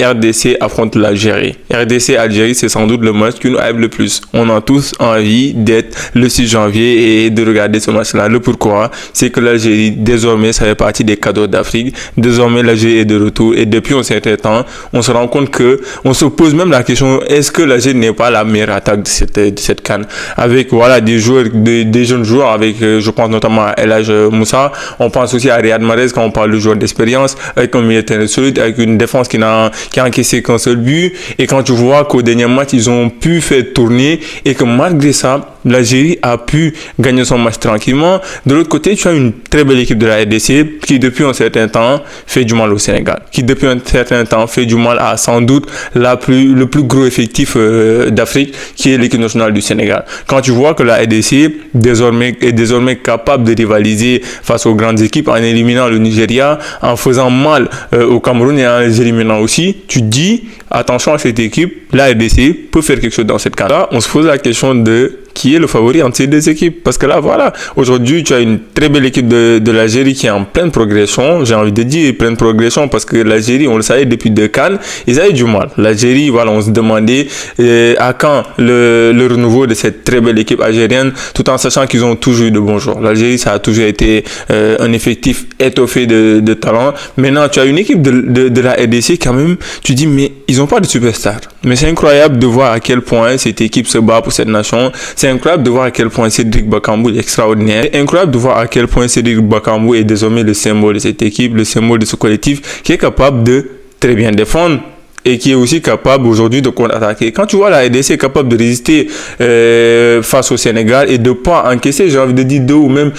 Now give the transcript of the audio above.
RDC affronte l'Algérie. RDC-Algérie, c'est sans doute le match qui nous hype le plus. On a tous envie d'être le 6 janvier et de regarder ce match-là. Le pourquoi, c'est que l'Algérie, désormais, ça fait partie des cadeaux d'Afrique. Désormais, l'Algérie est de retour et depuis un certain temps, on se rend compte que on se pose même la question, est-ce que l'Algérie n'est pas la meilleure attaque de cette CAN? Avec, voilà, des joueurs, des jeunes joueurs, avec, je pense notamment à El Hadj Moussa. On pense aussi à Riyad Mahrez quand on parle de joueurs d'expérience, avec un milieu de terrain solide, avec une défense qui a encaissé qu'un seul but. Et quand tu vois qu'au dernier match, ils ont pu faire tourner et que malgré ça, l'Algérie a pu gagner son match tranquillement. De l'autre côté, tu as une très belle équipe de la RDC qui, depuis un certain temps, fait du mal au Sénégal. Qui, depuis un certain temps, fait du mal à sans doute le plus gros effectif d'Afrique, qui est l'équipe nationale du Sénégal. Quand tu vois que la RDC est désormais capable de rivaliser face aux grandes équipes en éliminant le Nigeria, en faisant mal au Cameroun et en les éliminant aussi, tu te dis, attention à cette équipe, la RDC peut faire quelque chose dans cette cas-là. On se pose la question de qui est le favori entre ces deux équipes. Parce que là, voilà, aujourd'hui, tu as une très belle équipe de l'Algérie qui est en pleine progression. J'ai envie de dire pleine progression parce que l'Algérie, on le savait depuis 2 CAN, ils avaient du mal. L'Algérie, voilà, on se demandait à quand le renouveau de cette très belle équipe algérienne, tout en sachant qu'ils ont toujours eu de bons joueurs. L'Algérie, ça a toujours été un effectif étoffé de talent. Maintenant, tu as une équipe de la RDC quand même, tu dis, mais ils n'ont pas de superstars. Mais c'est incroyable de voir à quel point cette équipe se bat pour cette nation. C'est incroyable de voir à quel point Cédric Bakambu est extraordinaire. C'est incroyable de voir à quel point Cédric Bakambu est désormais le symbole de cette équipe, le symbole de ce collectif qui est capable de très bien défendre et qui est aussi capable aujourd'hui de contre-attaquer. Quand tu vois la RDC est capable de résister face au Sénégal et de pas encaisser, j'ai envie de dire 2 ou même